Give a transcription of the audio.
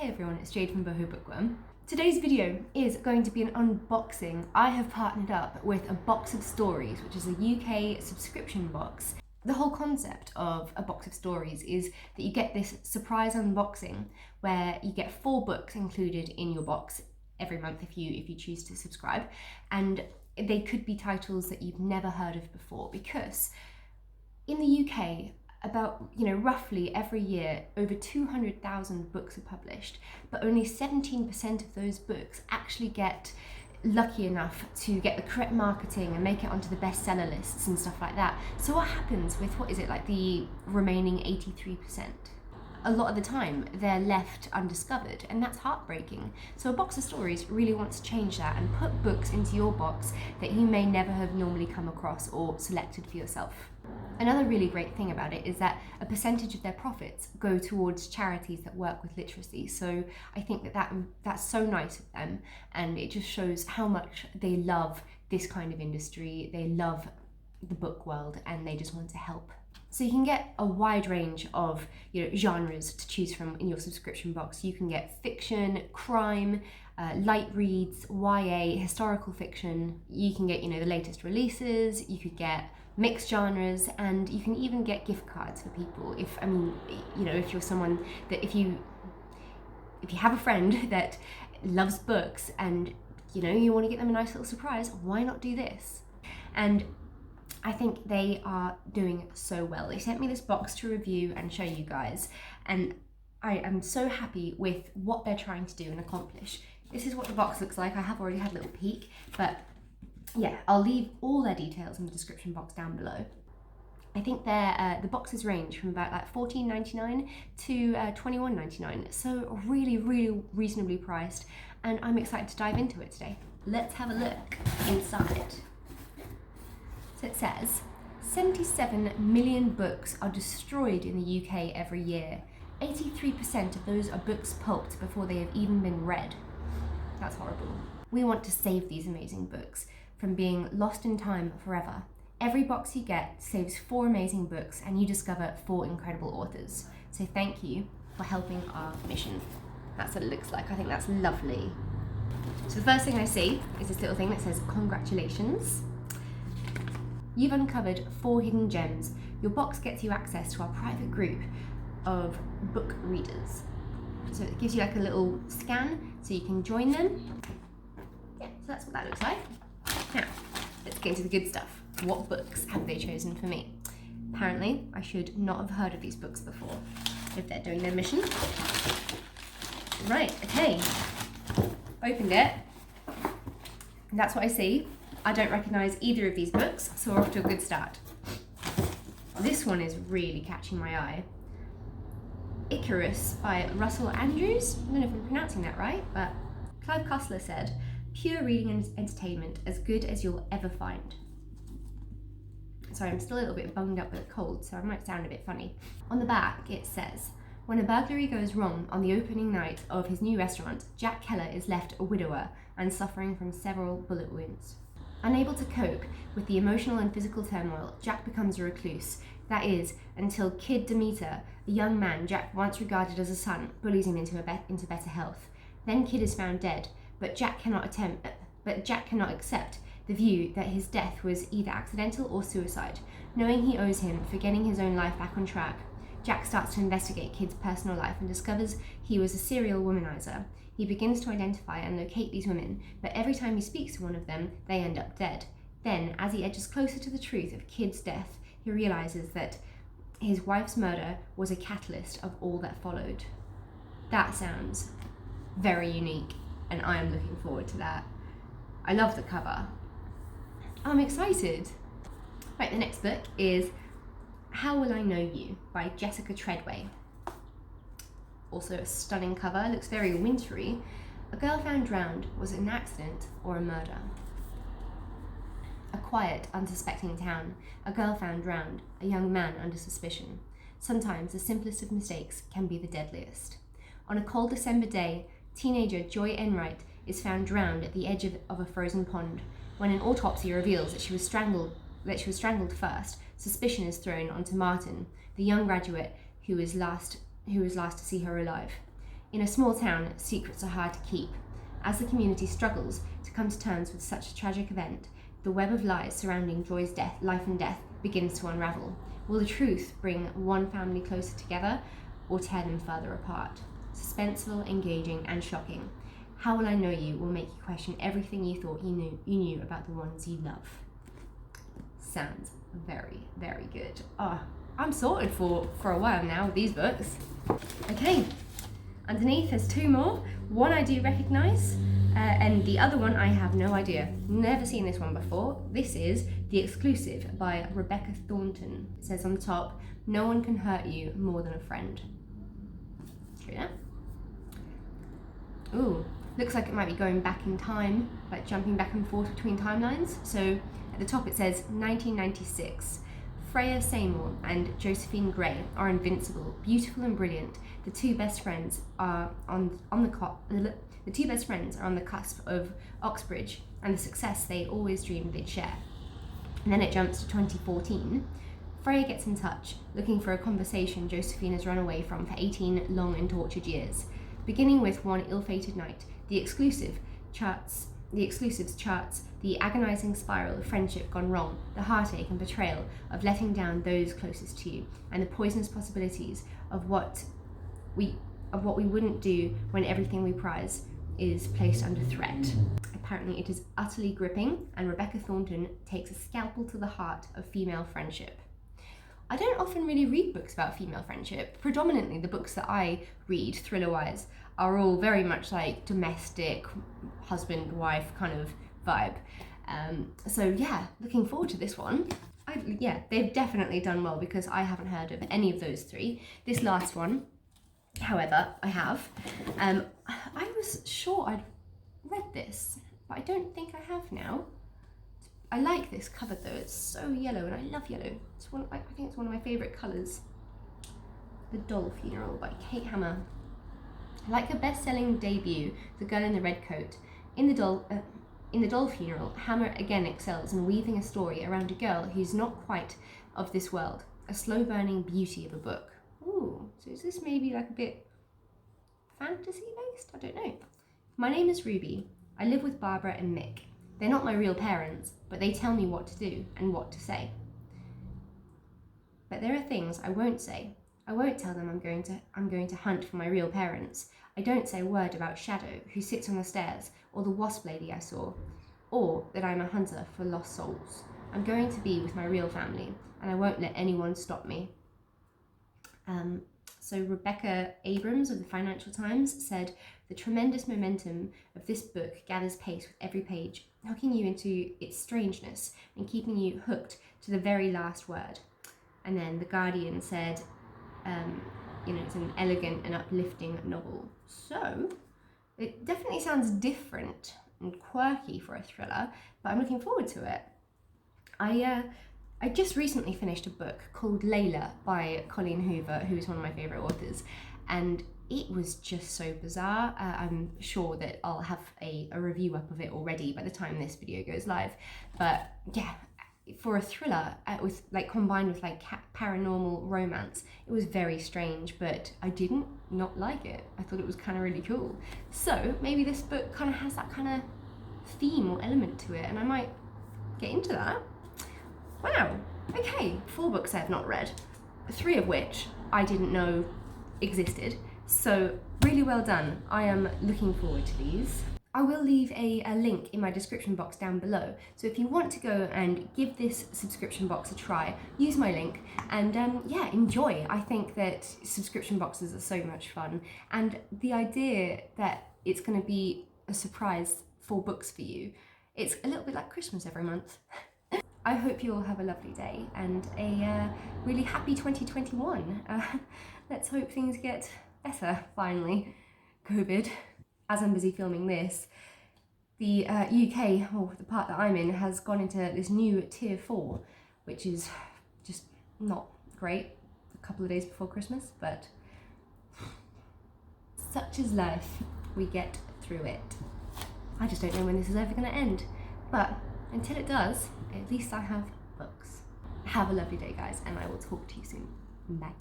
everyone, it's Jade from Boho Bookworm. Today's video is going to be an unboxing. I have partnered up with A Box of Stories, which is a UK subscription box. The whole concept of A Box of Stories is that you get this surprise unboxing where you get 4 books included in your box every month if you choose to subscribe, and they could be titles that you've never heard of before, because in the UK, about, roughly every year, over 200,000 books are published, but only 17% of those books actually get lucky enough to get the correct marketing and make it onto the bestseller lists and stuff like that. So what happens with, the remaining 83%? A lot of the time, they're left undiscovered, and that's heartbreaking. So A Box of Stories really wants to change that and put books into your box that you may never have normally come across or selected for yourself. Another really great thing about it is that a percentage of their profits go towards charities that work with literacy. So I think that's so nice of them, and it just shows how much they love this kind of industry. They love the book world, and they just want to help. So you can get a wide range of genres to choose from in your subscription box. You can get fiction, crime, light reads, YA, historical fiction. You can get the latest releases. You could get mixed genres, and you can even get gift cards for people. If you're someone that if you have a friend that loves books and you want to get them a nice little surprise, why not do this? And I think they are doing so well. They sent me this box to review and show you guys, and I am so happy with what they're trying to do and accomplish. This is what the box looks like. I have already had a little peek, but yeah, I'll leave all their details in the description box down below. I think the boxes range from about $14.99 to $21.99, so really, really reasonably priced, and I'm excited to dive into it today. Let's have a look inside. So it says, 77 million books are destroyed in the UK every year. 83% of those are books pulped before they have even been read. That's horrible. We want to save these amazing books from being lost in time forever. Every box you get saves 4 amazing books, and you discover 4 incredible authors. So thank you for helping our mission. That's what it looks like. I think that's lovely. So the first thing I see is this little thing that says, congratulations. You've uncovered 4 hidden gems. Your box gets you access to our private group of book readers. So it gives you like a little scan so you can join them. Yeah, so that's what that looks like. Now, let's get into the good stuff. What books have they chosen for me? Apparently, I should not have heard of these books before if they're doing their mission. Right, okay. Opened it. And that's what I see. I don't recognise either of these books, so we're off to a good start. This one is really catching my eye. Icarus by Russell Andrews. I don't know if I'm pronouncing that right, but Clive Cussler said, "Pure reading and entertainment, as good as you'll ever find." Sorry, I'm still a little bit bunged up with a cold, so I might sound a bit funny. On the back, it says, when a burglary goes wrong on the opening night of his new restaurant, Jack Keller is left a widower and suffering from several bullet wounds. Unable to cope with the emotional and physical turmoil, Jack becomes a recluse. That is, until Kid Demeter, a young man Jack once regarded as a son, bullies him into better health. Then Kid is found dead, but Jack cannot accept the view that his death was either accidental or suicide. Knowing he owes him for getting his own life back on track, Jack starts to investigate Kid's personal life and discovers he was a serial womanizer. He begins to identify and locate these women, but every time he speaks to one of them, they end up dead. Then, as he edges closer to the truth of Kid's death, he realizes that his wife's murder was a catalyst of all that followed. That sounds very unique, and I am looking forward to that. I love the cover. I'm excited. Right, the next book is How Will I Know You by Jessica Treadway. Also a stunning cover, looks very wintry. A girl found drowned. Was it an accident or a murder? A quiet, unsuspecting town. A girl found drowned. A young man under suspicion. Sometimes the simplest of mistakes can be the deadliest. On a cold December day, teenager Joy Enright is found drowned at the edge of a frozen pond. When an autopsy reveals that she was strangled first, suspicion is thrown onto Martin, the young graduate who was last to see her alive. In a small town, secrets are hard to keep. As the community struggles to come to terms with such a tragic event, the web of lies surrounding Joy's life and death begins to unravel. Will the truth bring one family closer together or tear them further apart? Suspenseful, engaging, and shocking. How Will I Know You will make you question everything you thought you knew about the ones you love. Sounds very, very good. I'm sorted for a while now with these books. Okay, underneath there's two more. One I do recognise, and the other one I have no idea. Never seen this one before. This is The Exclusive by Rebecca Thornton. It says on top, no one can hurt you more than a friend. True that? Ooh, looks like it might be going back in time, like jumping back and forth between timelines. So at the top it says 1996. Freya Seymour and Josephine Grey are invincible, beautiful and brilliant. The two best friends are on the cusp of Oxbridge and the success they always dreamed they'd share. And then it jumps to 2014. Freya gets in touch, looking for a conversation Josephine has run away from for 18 long and tortured years. Beginning with one ill-fated night, The Exclusives charts the agonizing spiral of friendship gone wrong, the heartache and betrayal of letting down those closest to you, and the poisonous possibilities of what we wouldn't do when everything we prize is placed under threat. Apparently it is utterly gripping, and Rebecca Thornton takes a scalpel to the heart of female friendship. I don't often really read books about female friendship. Predominantly the books that I read, thriller-wise, are all very much like domestic, husband-wife kind of vibe. So yeah, looking forward to this one. They've definitely done well because I haven't heard of any of those three. This last one, however, I have. I was sure I'd read this, but I don't think I have now. I like this cover though, it's so yellow and I love yellow. I think it's one of my favourite colours. The Doll Funeral by Kate Hammer. Like her best-selling debut, The Girl in the Red Coat, in the Doll Funeral, Hammer again excels in weaving a story around a girl who's not quite of this world. A slow-burning beauty of a book. Ooh, so is this maybe like a bit fantasy-based? I don't know. My name is Ruby. I live with Barbara and Mick. They're not my real parents, but they tell me what to do and what to say. But there are things I won't say. I won't tell them I'm going to hunt for my real parents. I don't say a word about Shadow, who sits on the stairs, or the wasp lady I saw, or that I'm a hunter for lost souls. I'm going to be with my real family, and I won't let anyone stop me. So Rebecca Abrams of the Financial Times said, the tremendous momentum of this book gathers pace with every page, hooking you into its strangeness and keeping you hooked to the very last word. And then The Guardian said, it's an elegant and uplifting novel. So it definitely sounds different and quirky for a thriller, but I'm looking forward to it. I just recently finished a book called Layla by Colleen Hoover, who is one of my favourite authors, and it was just so bizarre. I'm sure that I'll have a review up of it already by the time this video goes live. But yeah, for a thriller with combined with paranormal romance, it was very strange, but I didn't not like it. I thought it was kind of really cool. So maybe this book kind of has that kind of theme or element to it, and I might get into that. Wow, okay, 4 books I have not read, 3 of which I didn't know existed, so really well done. I am looking forward to these. I will leave a link in my description box down below, so if you want to go and give this subscription box a try, use my link and enjoy. I think that subscription boxes are so much fun, and the idea that it's going to be a surprise 4 books for you, it's a little bit like Christmas every month. I hope you all have a lovely day and a really happy 2021. Let's hope things get better, finally. COVID. As I'm busy filming this, the UK, or the part that I'm in, has gone into this new tier 4, which is just not great a couple of days before Christmas, but such is life. We get through it. I just don't know when this is ever going to end, but until it does, at least I have books. Have a lovely day, guys, and I will talk to you soon. Bye.